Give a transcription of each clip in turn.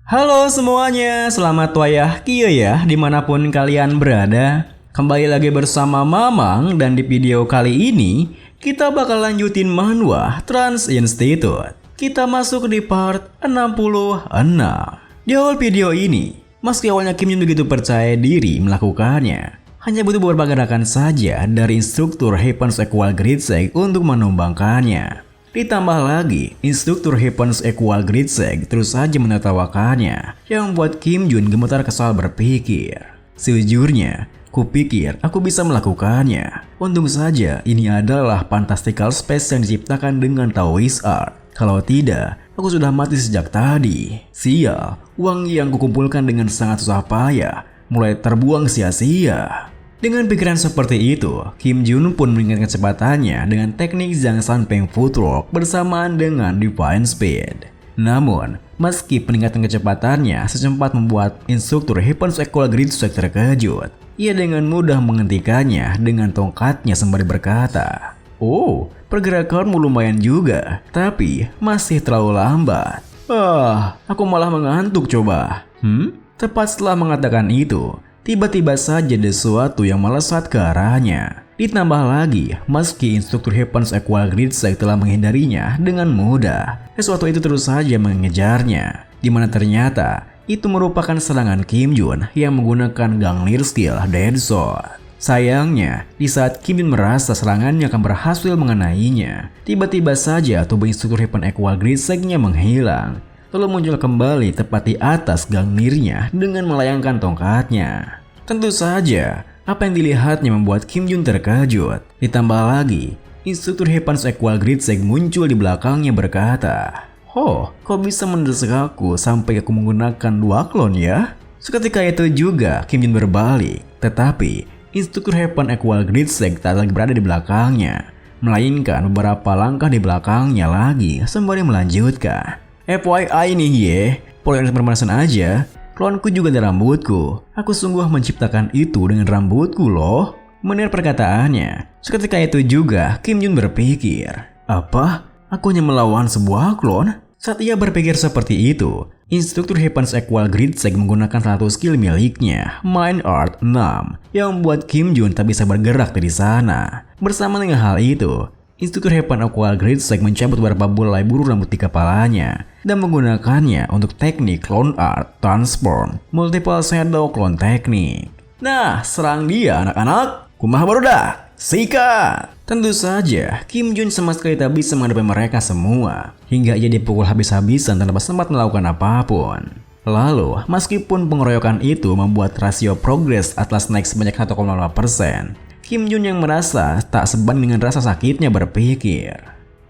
Halo semuanya, selamat wayah kieu ya dimanapun kalian berada. Kembali lagi bersama Mamang dan di video kali ini kita bakal lanjutin manhwa Trans Institute. Kita masuk di part 66. Di awal video ini, meski awalnya Kim Jun begitu percaya diri melakukannya, hanya butuh beberapa gerakan saja dari instruktur Heaven's Equal Grid Seg untuk menumbangkannya. Ditambah lagi, instruktur Heaven's Equal Grid Seg terus saja menertawakannya, yang membuat Kim Jun gemetar kesal berpikir. Sejujurnya, kupikir aku bisa melakukannya. Untung saja ini adalah fantastical space yang diciptakan dengan Taoist art. Kalau tidak, aku sudah mati sejak tadi. Sial, uang yang kukumpulkan dengan sangat susah payah mulai terbuang sia-sia. Dengan pikiran seperti itu, Kim Jun pun meningkatkan kecepatannya dengan teknik Zhang Sanpeng Footwork bersamaan dengan Divine Speed. Namun, meski peningkatan kecepatannya secepat membuat instruktur Heaven's Equal Grid Seg terkejut, ia dengan mudah menghentikannya dengan tongkatnya sembari berkata, "Oh, pergerakanmu lumayan juga, tapi masih terlalu lambat. Aku malah mengantuk coba." Tepat setelah mengatakan itu, tiba-tiba saja ada sesuatu yang melesat ke arahnya. Ditambah lagi, meski instruktur Heaven's Equal Grid Seg telah menghindarinya dengan mudah, sesuatu itu terus saja mengejarnya. Dimana ternyata itu merupakan serangan Kim Jun yang menggunakan Ganglir Skill Dead Sword. Sayangnya, di saat Kim Jun merasa serangannya akan berhasil mengenainya, tiba-tiba saja tubuh instruktur Heaven's Equal Grid Seg-nya menghilang, lalu muncul kembali tepat di atas Ganglirnya dengan melayangkan tongkatnya. Tentu saja, apa yang dilihatnya membuat Kim Jun terkejut. Ditambah lagi, instruktur Heaven's Equal Grid Seg muncul di belakangnya berkata, "Oh, kau bisa mendesak aku sampai aku menggunakan 2 klon ya?" Seketika itu juga Kim Jun berbalik, tetapi instruktur Heaven's Equal Grid Seg tak lagi berada di belakangnya, melainkan beberapa langkah di belakangnya lagi sembari melanjutkan. "FYI nih ye, pola permanasan aja. Klonku juga ada rambutku. Aku sungguh menciptakan itu dengan rambutku loh." Mendengar perkataannya, seketika itu juga Kim Jun berpikir, "Apa? Aku hanya melawan sebuah klon?" Saat ia berpikir seperti itu, instruktur Heaven's Equal Grid Seg menggunakan satu skill miliknya, Mind Art 6, yang membuat Kim Jun tak bisa bergerak dari sana. Bersama dengan hal itu, instruktur Heaven's Equal Grid Seg mencabut beberapa bulai buru rambut di kepalanya dan menggunakannya untuk teknik Clone Art Transform Multiple Shadow Clone Technique. "Nah, serang dia anak-anak. Kumaha barudak? Sikat!" Tentu saja, Kim Jun sama sekali tak bisa menghadapi mereka semua, hingga ia dipukul habis-habisan tanpa sempat melakukan apapun. Lalu, meskipun pengeroyokan itu membuat rasio progres Atlas naik sebanyak 1,5%, Kim Jun yang merasa tak sebanding dengan rasa sakitnya berpikir,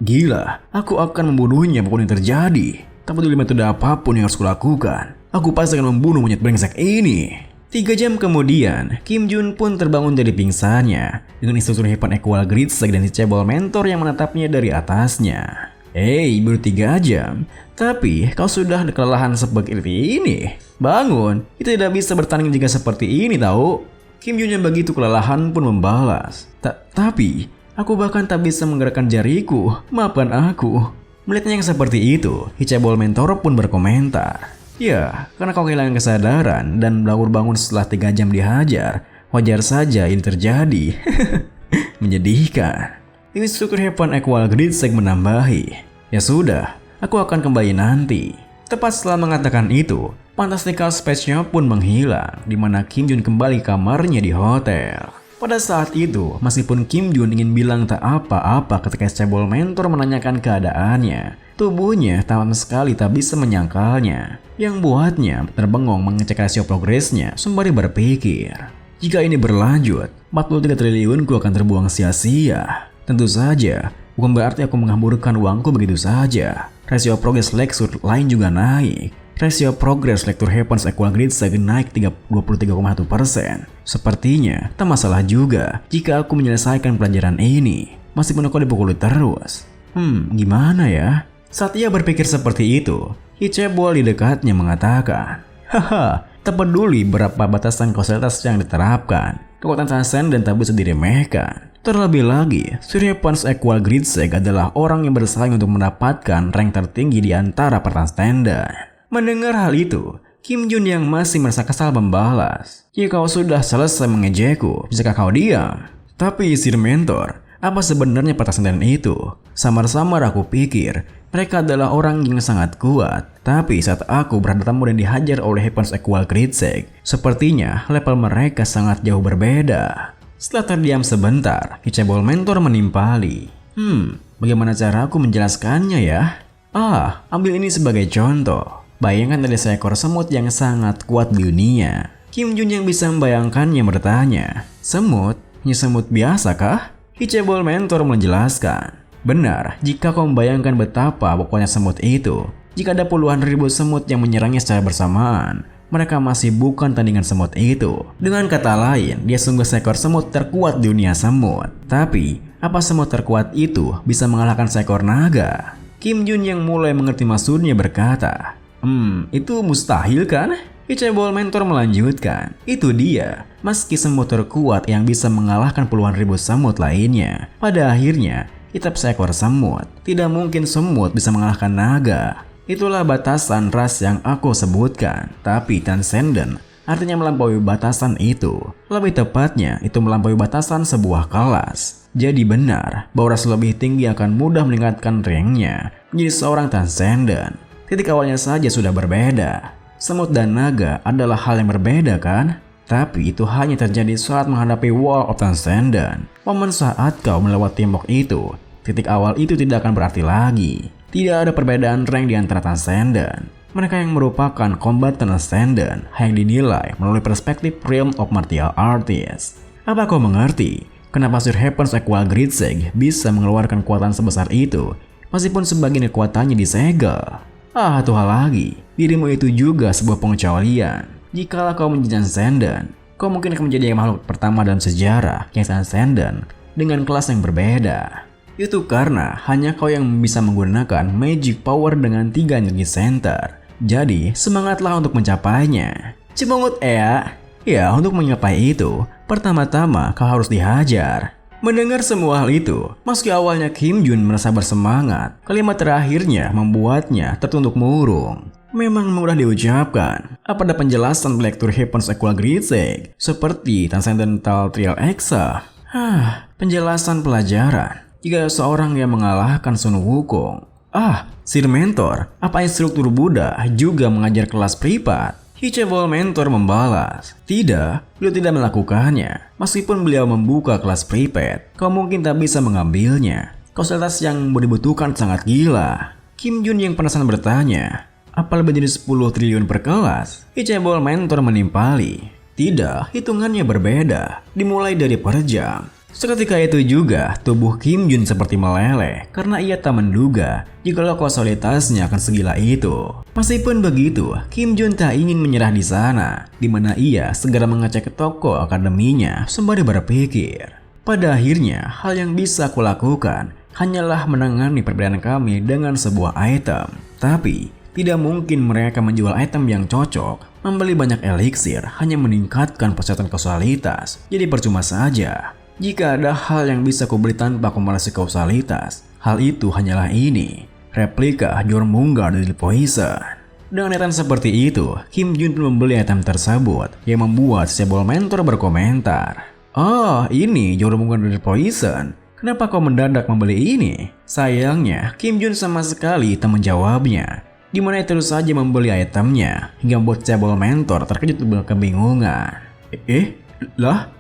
"Gila, aku akan membunuhnya apapun yang terjadi. Tak peduli metode apapun yang harus kulakukan, aku pasti akan membunuh monyet brengsek ini." 3 jam kemudian, Kim Jun pun terbangun dari pingsannya dengan instruktur Heaven's Equal Grid Seg dan dicebol mentor yang menatapnya dari atasnya. Baru 3 jam, tapi kau sudah kelelahan seperti ini. Bangun, itu tidak bisa bertanding jika seperti ini tahu." Kim Jun yang begitu kelelahan pun membalas, Tapi, aku bahkan tak bisa menggerakkan jariku, maafkan aku." Melihatnya yang seperti itu, Hicebol mentor pun berkomentar, "Ya, karena kau kehilangan kesadaran dan baru bangun setelah 3 jam dihajar, wajar saja ini terjadi." Menyedihkan. Instruktur Heaven's Equal Grid Seg menambahi, "Ya sudah, aku akan kembali nanti." Tepat setelah mengatakan itu, fantastical space-nya pun menghilang, di mana Kim Jun kembali ke kamarnya di hotel. Pada saat itu, meskipun Kim Jun ingin bilang tak apa-apa ketika cebol mentor menanyakan keadaannya, tubuhnya sama sekali tak bisa menyangkalnya, yang buatnya terbengong mengecek rasio progresnya sembari berpikir, "Jika ini berlanjut, 43 triliunku akan terbuang sia-sia. Tentu saja, bukan berarti aku menghamburkan uangku begitu saja. Rasio progres lektur lain juga naik. Rasio progres lektur Heaven's Equal Grid Seg naik 23,1%. Sepertinya tak masalah juga jika aku menyelesaikan pelajaran ini, meskipun aku dipukuli terus. Gimana ya?" Saat ia berpikir seperti itu, Hicebol di dekatnya mengatakan, "Haha, tak peduli berapa batasan kausalitas yang diterapkan, kekuatan transenden tak bisa diremehkan. Terlebih lagi, Heaven's Equal Grid Seg adalah orang yang bersaing untuk mendapatkan rank tertinggi di antara para transcendent. Mendengar hal itu, Kim Jun yang masih merasa kesal membalas, "Jika kau sudah selesai mengejekku, bisakah kau diam?" Tapi Sir Mentor, apa sebenarnya patah senden itu? Samar-samar aku pikir mereka adalah orang yang sangat kuat. Tapi saat aku berhadapan dan dihajar oleh Heaven's Equal Gridseek, sepertinya level mereka sangat jauh berbeda. Setelah terdiam sebentar, Kicebol Mentor menimpali. Bagaimana cara aku menjelaskannya ya? Ambil ini sebagai contoh. Bayangkan ada seekor semut yang sangat kuat di dunia. Kim Jun yang bisa membayangkannya bertanya, "Semut? Hanya semut biasa kah?" Kicebol Mentor menjelaskan, "Benar, jika kau membayangkan betapa pokoknya semut itu. Jika ada puluhan ribu semut yang menyerangnya secara bersamaan, mereka masih bukan tandingan semut itu. Dengan kata lain, dia sungguh seekor semut terkuat di dunia semut. Tapi, apa semut terkuat itu bisa mengalahkan seekor naga?" Kim Jun yang mulai mengerti maksudnya berkata, "Itu mustahil kan?" Kicebol Mentor melanjutkan, "Itu dia, meski semut terkuat yang bisa mengalahkan puluhan ribu semut lainnya. Pada akhirnya, kita seekor semut. Tidak mungkin semut bisa mengalahkan naga. Itulah batasan ras yang aku sebutkan. Tapi transcendent artinya melampaui batasan itu. Lebih tepatnya, itu melampaui batasan sebuah kelas. Jadi benar, bahwa ras lebih tinggi akan mudah meningkatkan ranknya menjadi seorang transcendent. Titik awalnya saja sudah berbeda. Semut dan naga adalah hal yang berbeda kan? Tapi itu hanya terjadi saat menghadapi Wall of Transcendent. Momen saat kau melewati tembok itu, titik awal itu tidak akan berarti lagi. Tidak ada perbedaan rank di antara Transcendent. Mereka yang merupakan combat Transcendent yang dinilai melalui perspektif Realm of Martial Artists. Apa kau mengerti kenapa Sir Heaven's Equal Gridseek bisa mengeluarkan kekuatan sebesar itu meskipun sebagian kekuatannya disegel? Satu hal lagi, dirimu itu juga sebuah pengecualian. Jikalau kau menjadi Transcendent, kau mungkin akan menjadi makhluk pertama dalam sejarah yang Transcendent dengan kelas yang berbeda. Itu karena hanya kau yang bisa menggunakan magic power dengan 3 energy center. Jadi, semangatlah untuk mencapainya. Cipungut ya, untuk mencapai itu, pertama-tama kau harus dihajar. Mendengar semua hal itu, meski awalnya Kim Jun merasa bersemangat, kalimat terakhirnya membuatnya tertunduk murung. Memang mudah diucapkan. Apa ada penjelasan Black Tour Heaven's Equal Gridseek seperti Transcendental Trial Exa? Penjelasan pelajaran. Jika seorang yang mengalahkan Sun Wukong. Sir Mentor, apa instruktur Buddha juga mengajar kelas privat? Kicebol Mentor membalas, "Tidak, beliau tidak melakukannya. Meskipun beliau membuka kelas privat, kau mungkin tak bisa mengambilnya. Fasilitas yang dibutuhkan sangat gila." Kim Jun yang penasaran bertanya, "Apa lebih dari 10 triliun per kelas?" Kicebol Mentor menimpali, "Tidak, hitungannya berbeda. Dimulai dari per jam." Seketika itu juga, tubuh Kim Jun seperti meleleh karena ia tak menduga jikalau fasilitasnya akan segila itu. Meskipun begitu, Kim Jun tak ingin menyerah di sana, di mana ia segera mengecek ke toko akademinya sembari berpikir. Pada akhirnya, hal yang bisa aku lakukan hanyalah menangani perbedaan kami dengan sebuah item. Tapi, tidak mungkin mereka menjual item yang cocok. Membeli banyak eliksir hanya meningkatkan persyaratan kausalitas, jadi percuma saja. Jika ada hal yang bisa kubeli tanpa akumulasi kausalitas, hal itu hanyalah ini, replika Jormungandr dari Poison. Dengan item seperti itu, Kim Jun pun membeli item tersebut yang membuat Kicebol Mentor berkomentar, "Ini Jormungandr dari Poison. Kenapa kau mendadak membeli ini?" Sayangnya, Kim Jun sama sekali tak menjawabnya, di mana ia terus saja membeli itemnya hingga membuat Kicebol Mentor terkejut dan kebingungan.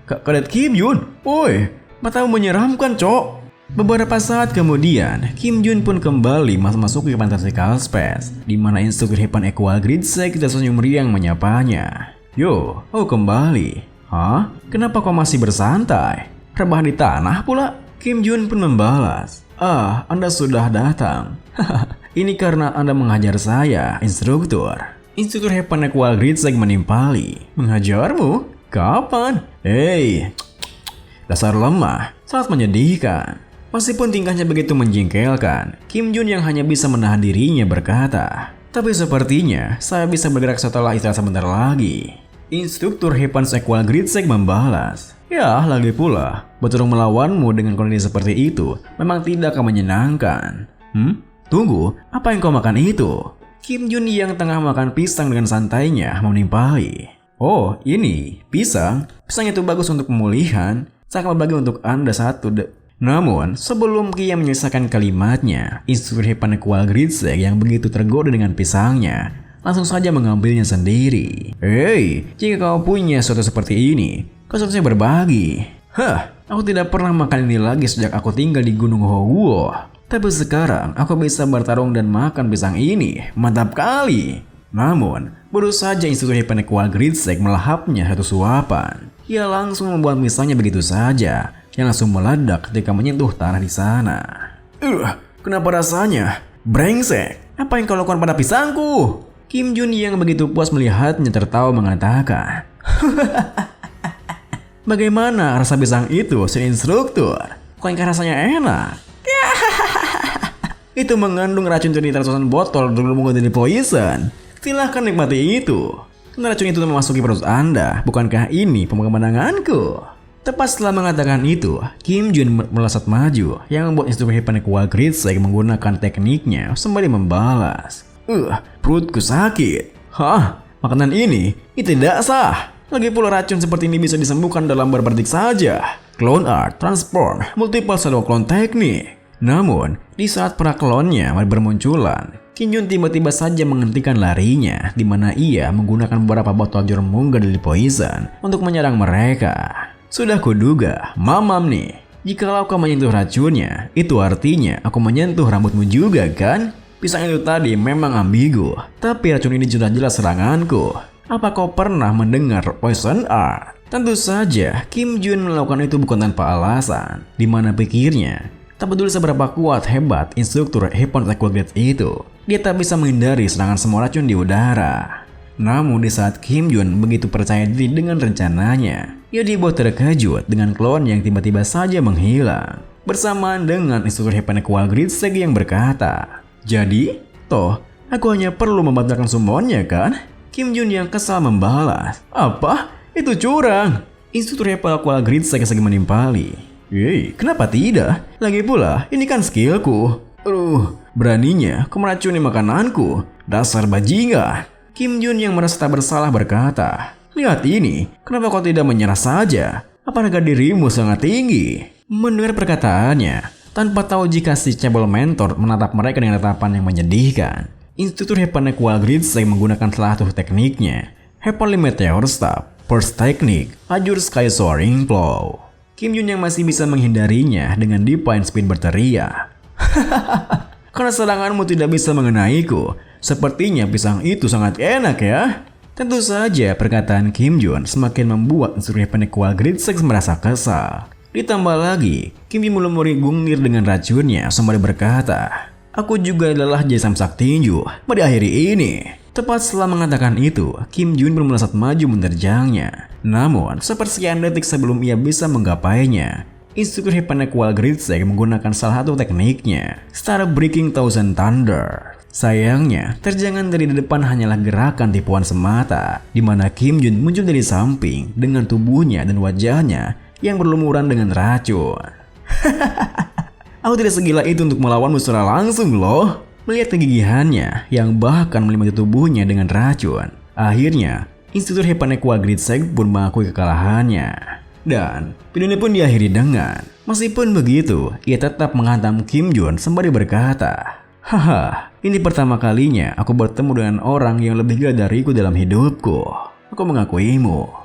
Kadet Kim Jun, woi, matamu menyeramkan, cok. Beberapa saat kemudian, Kim Jun pun kembali masuk ke Fantastical Space, di mana instruktur Heaven Equal Gridseek tersenyum riang menyapanya. "Yo, kembali. Kenapa kau masih bersantai? Rebahan di tanah pula?" Kim Jun pun membalas, Anda sudah datang. Ini karena Anda menghajar saya, instruktur." Instruktur Heaven Equal Gridseek menimpali. "Menghajarmu? Kapan? Dasar lemah, sangat menyedihkan." Meskipun tingkahnya begitu menjengkelkan, Kim Jun yang hanya bisa menahan dirinya berkata, "Tapi sepertinya saya bisa bergerak setelah istirahat sebentar lagi." Instruktur Heaven's Equal Gridseek membalas, "Ya, lagi pula, bertarung melawanmu dengan kondisi seperti itu memang tidak akan menyenangkan." Tunggu, apa yang kau makan itu?" Kim Jun yang tengah makan pisang dengan santainya menimpali. Oh, ini pisang. Pisang itu bagus untuk pemulihan. Saya akan berbagi untuk Anda satu. Namun, sebelum Kia menyelesaikan kalimatnya, instruktur Hepan Kual Gritsek yang begitu tergoda dengan pisangnya langsung saja mengambilnya sendiri. Hei, jika kau punya sesuatu seperti ini, kau seharusnya berbagi. Aku tidak pernah makan ini lagi sejak aku tinggal di Gunung Houguo. Tapi sekarang aku bisa bertarung dan makan pisang ini. Mantap kali. Namun, baru saja instruktur Hepan Kual Gritsek melahapnya satu suapan. Ia langsung membuat pisangnya begitu saja, yang langsung meledak ketika menyentuh tanah di sana. Kenapa rasanya? Brengsek. Apa yang kau lakukan pada pisangku? Kim Jun yang begitu puas melihatnya tertawa mengatakan. Bagaimana rasa pisang itu, si instruktur? Bukankah rasanya enak? Itu mengandung racun di ratusan botol dulu menjadi poison. Silahkan nikmati itu. Karena racun itu memasuki perut Anda. Bukankah ini pemandanganku? Tepat setelah mengatakan itu, Kim Jun melesat maju, yang membuat instruktur Hepan Kual Gritsek menggunakan tekniknya sembari membalas. Perutku sakit. Makanan ini tidak sah. Lagi pula racun seperti ini bisa disembuhkan dalam beberapa detik saja. Clone Art, Transform, Multiple Shadow Clone Teknik. Namun, di saat para klonnya bermunculan, Kim Jun tiba-tiba saja menghentikan larinya, di mana ia menggunakan beberapa botol Jurung Munga Deadly Poison untuk menyerang mereka. Sudah kuduga, mamam nih. Jikalau kau menyentuh racunnya, itu artinya aku menyentuh rambutmu juga kan? Pisang itu tadi memang ambigu, tapi racun ini sudah jelas seranganku. Apa kau pernah mendengar Poison Art? Tentu saja, Kim Jun melakukan itu bukan tanpa alasan, di mana pikirnya, tak peduli seberapa kuat hebat instruktur Hepan Kual Gritsek itu, dia tak bisa menghindari serangan semua racun di udara. Namun di saat Kim Jun begitu percaya diri dengan rencananya, ia dibuat terkejut dengan klon yang tiba-tiba saja menghilang, bersamaan dengan instruktur Hepan Kual Gritsek yang berkata, jadi, toh, aku hanya perlu membatalkan summonnya kan? Kim Jun yang kesal membalas, apa? Itu curang. Instruktur Hepan Kual Gritsek segi menimpali. Kenapa tidak? Lagi pula, ini kan skillku. Beraninya kau meracuni makananku. Dasar bajingan. Kim Jun yang merasa tak bersalah berkata, lihat ini, kenapa kau tidak menyerah saja? Apakah dirimu sangat tinggi? Mendengar perkataannya, tanpa tahu jika si cebol mentor menatap mereka dengan tatapan yang menyedihkan, instruktur Hepan Kual Gritsek menggunakan salah satu tekniknya, Heavenly Meteor Staff, Burst Technique, Azure Sky Soaring Plow. Kim Jun yang masih bisa menghindarinya dengan Divine Spin berteriak, karena seranganmu tidak bisa mengenaiku, sepertinya pisang itu sangat enak ya. Tentu saja perkataan Kim Jun semakin membuat instruktur Hepan Kual Gritsek merasa kesal. Ditambah lagi, Kim Jun mulai merigungir dengan racunnya sembari berkata, aku juga adalah Jai Samsak Tinju, mari akhiri ini. Tepat setelah mengatakan itu, Kim Jun pun melesat maju menerjangnya. Namun, sepersekian detik sebelum ia bisa menggapainya, instruktur Hepan Kual Gritsek menggunakan salah satu tekniknya, Star Breaking Thousand Thunder. Sayangnya, terjangan dari depan hanyalah gerakan tipuan semata, di mana Kim Jun muncul dari samping dengan tubuhnya dan wajahnya yang berlumuran dengan racun. Aku tidak segila itu untuk melawanmu secara langsung loh. Melihat kegigihannya yang bahkan melimati tubuhnya dengan racun, akhirnya instruktur Hepan Kual Gritsek pun mengakui kekalahannya. Dan video ini pun diakhiri dengan, meskipun begitu, ia tetap menghantam Kim Jun sembari berkata, ini pertama kalinya aku bertemu dengan orang yang lebih gila dariku dalam hidupku. Aku mengakuimu.